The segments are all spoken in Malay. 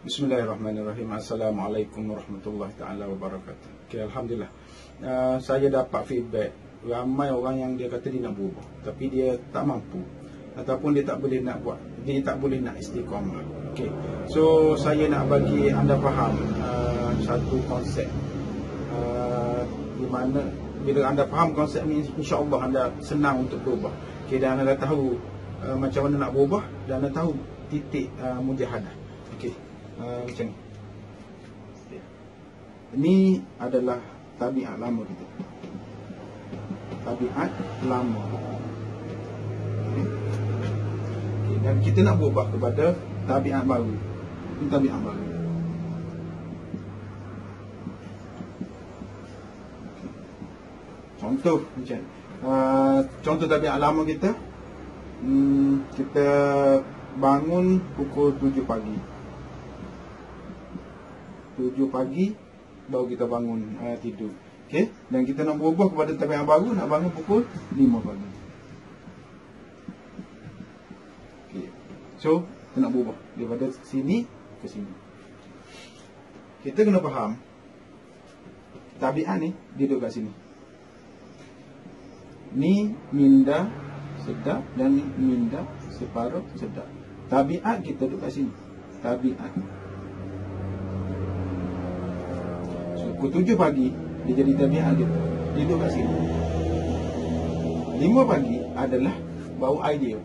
Bismillahirrahmanirrahim. Assalamualaikum warahmatullahi ta'ala wabarakatuh. Okay, Alhamdulillah. Saya dapat feedback ramai orang yang dia kata dia nak berubah, tapi dia tak mampu, ataupun dia tak boleh nak buat, dia tak boleh nak istiqamah. Okay. So saya nak bagi anda faham satu konsep di mana bila anda faham konsep ni, insya-Allah anda senang untuk berubah. Okay, dan anda tahu macam mana nak berubah, dan anda tahu titik mujahadah. Okey. Macam ni. Ini adalah tabiat lama kita. Tabiat lama. Okay. Dan kita nak berubah kepada tabiat baru. Ini tabiat baru. Contoh macam contoh tabiat lama kita. Kita bangun pukul 7 pagi. 7 pagi baru kita bangun tidur. Okey, dan kita nak berubah kepada tabiat baru, nak bangun pukul 5 pagi. Okey. So, kita nak berubah daripada sini ke sini. Kita kena faham tabiat ni dia duduk kat sini. Ni minda sedap dan ni minda separuh sedap. Tabiat kita duduk kat sini. Tabiat. Pukul 7 pagi dia jadi tabiat kita. Dia duduk kat sini. 5 pagi adalah baru idea.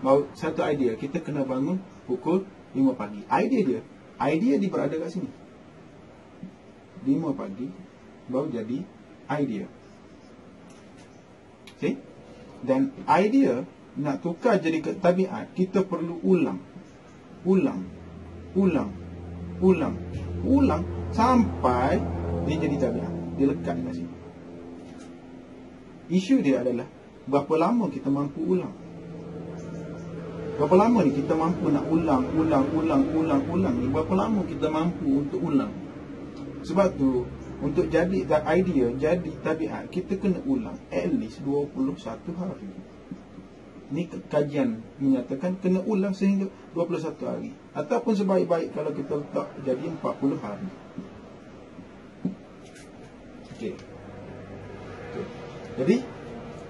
Baru satu idea. Kita kena bangun pukul 5 pagi. Idea dia berada kat sini. 5 pagi baru jadi idea. Okay? Dan idea nak tukar jadi ke tabiat, kita perlu ulang sampai dia jadi tabiat. Dia lekat kat sini. Isu dia adalah berapa lama kita mampu ulang. Berapa lama ni kita mampu nak ulang ni. Berapa lama kita mampu untuk ulang. Sebab tu untuk jadi that idea, jadi tabiat, kita kena ulang at least 21 hari. Ni kajian menyatakan kena ulang sehingga 21 hari. Ataupun sebaik-baik kalau kita letak jadi 40 hari. Okey. Jadi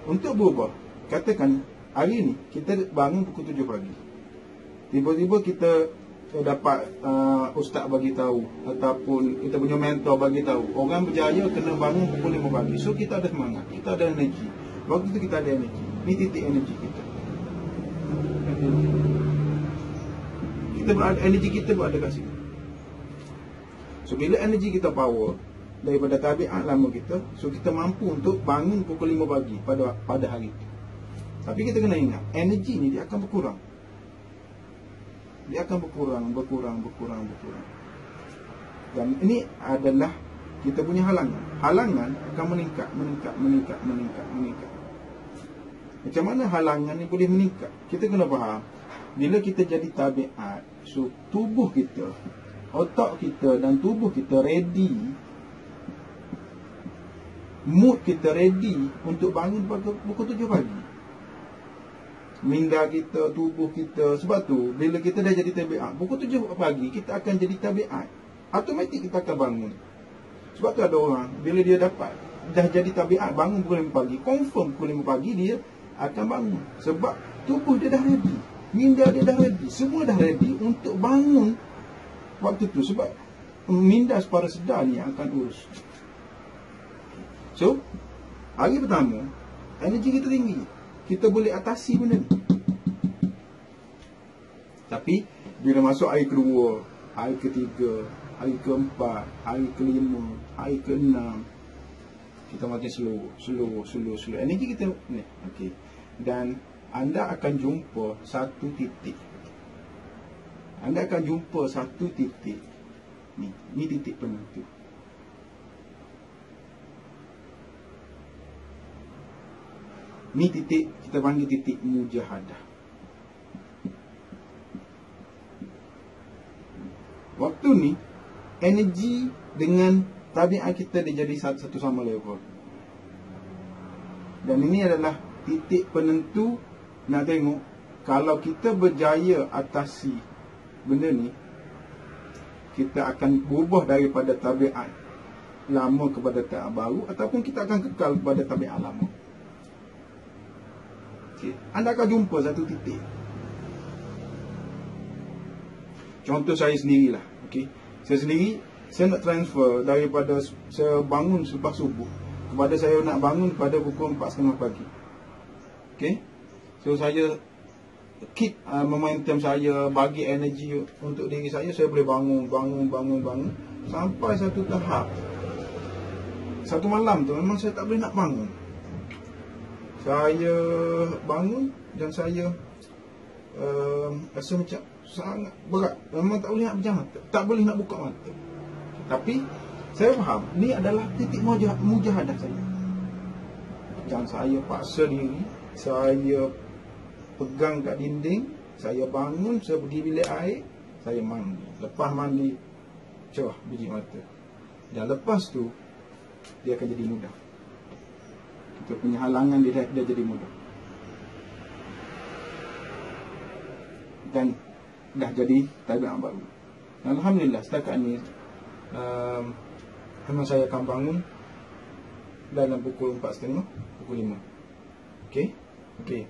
untuk berubah, katakan hari ni kita bangun pukul 7 pagi. Tiba-tiba kita dapat ustaz bagi tahu, ataupun kita punya mentor bagi tahu, orang berjaya kena bangun pukul 5 pagi. So kita ada semangat, kita ada energi. Waktu itu kita ada energi. Ni titik energi kita. Energi kita berada kat sini. So bila energi kita power daripada tabiat lama kita, so kita mampu untuk bangun pukul 5 pagi pada hari itu. Tapi kita kena ingat, energi ni dia akan berkurang. Dia akan berkurang. Dan ini adalah kita punya halangan. Halangan akan meningkat. Macam mana halangan ni boleh meningkat? Kita kena faham, bila kita jadi tabiat, so tubuh kita, otak kita dan tubuh kita ready, mood kita ready untuk bangun pukul 7 pagi. Minda kita, tubuh kita. Sebab tu bila kita dah jadi tabiat, pukul 7 pagi kita akan jadi tabiat. Automatik kita akan bangun. Sebab tu ada orang, bila dia dah jadi tabiat, bangun pukul 5 pagi, confirm pukul 5 pagi dia akan bangun. Sebab tubuh dia dah ready, minda dia dah ready, semua dah ready untuk bangun waktu tu. Sebab minda separuh sedar ni yang akan urus. So hari pertama energi kita tinggi, kita boleh atasi benda ni. Tapi bila masuk hari kedua, hari ketiga, hari keempat, hari kelima, hari keenam, kita makin slow. Energi kita ni. Okey. Dan anda akan jumpa satu titik. Ni titik penentu. Ni titik, kita panggil titik mujahadah. Waktu ni energi dengan tabiat kita dia jadi satu sama level. Dan ini adalah titik penentu. Nak tengok kalau kita berjaya atasi benda ni, kita akan berubah daripada tabiat lama kepada tabiat baru, ataupun kita akan kekal kepada tabiat lama. Okay. Anda akan jumpa satu titik. Contoh saya sendirilah. Okay. Saya sendiri, saya nak transfer daripada saya bangun selepas subuh kepada saya nak bangun pada pukul 4.30 pagi. Okay. So saya keep momentum saya, bagi energi untuk diri saya boleh bangun sampai satu tahap. Satu malam tu memang saya tak boleh nak bangun. Saya bangun dan saya rasa macam sangat berat. Memang tak boleh nak pejam mata, tak boleh nak buka mata. Tapi saya faham, ni adalah titik mujahadah saya. Dan saya paksa diri, saya pegang kat dinding, saya bangun, saya pergi bilik air, saya mandi. Lepas mandi, cerah biji mata. Dan lepas tu, dia akan jadi mudah. Kita punya halangan dia jadi mudah. Dan dah jadi tabiat baru. Alhamdulillah, setakat ni memang saya akan bangun dalam pukul 4.30, pukul 5. Okey? Okey.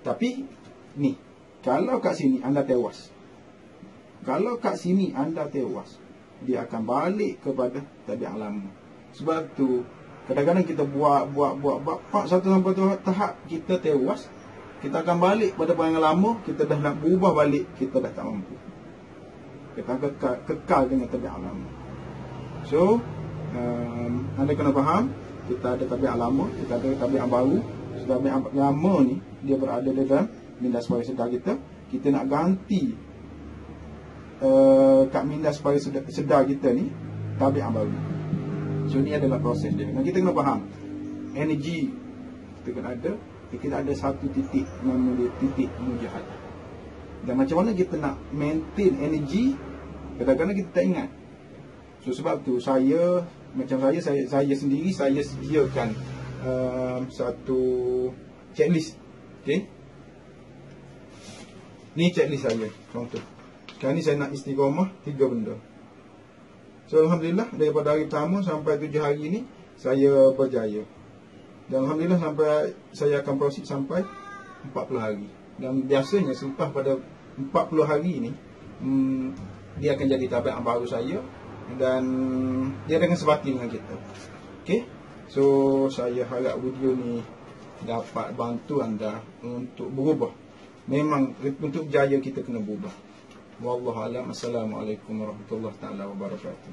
Tapi ni, kalau kat sini anda tewas, kalau kat sini anda tewas, dia akan balik kepada tabiat lama. Sebab tu kadang-kadang kita buat satu sampai tahap kita tewas, kita akan balik pada yang lama, kita dah nak berubah balik, kita dah tak mampu. Kita akan kekal dengan tabiat lama. So anda kena faham, kita ada tabiat lama, kita ada tabiat baru. Tabiat lama ni dia berada dalam minda supaya sedar kita. Kita nak ganti kat minda supaya sedar kita ni tabiat baru. So ni adalah proses dia. Dan kita kena faham, energi kita kena ada. Kita ada satu titik, nama dia titik mujahadah. Dan macam mana kita nak maintain energi, kadang-kadang kita tak ingat. So sebab tu saya sendiri saya sediakan satu checklist. Okay, ni checklist saya. Contoh, sekarang ni saya nak istiqamah 3 benda. So alhamdulillah, daripada hari pertama sampai 7 hari ni saya berjaya. Dan alhamdulillah sampai saya akan proceed sampai 40 hari. Dan biasanya selepas pada 40 hari ni dia akan jadi tabiat baru saya, dan dia dengan sebati dengan kita. Okay, so saya harap video ni dapat bantu anda untuk berubah. Memang untuk berjaya kita kena berubah. Wallahu a'lam. Assalamualaikum warahmatullahi taala wabarakatuh.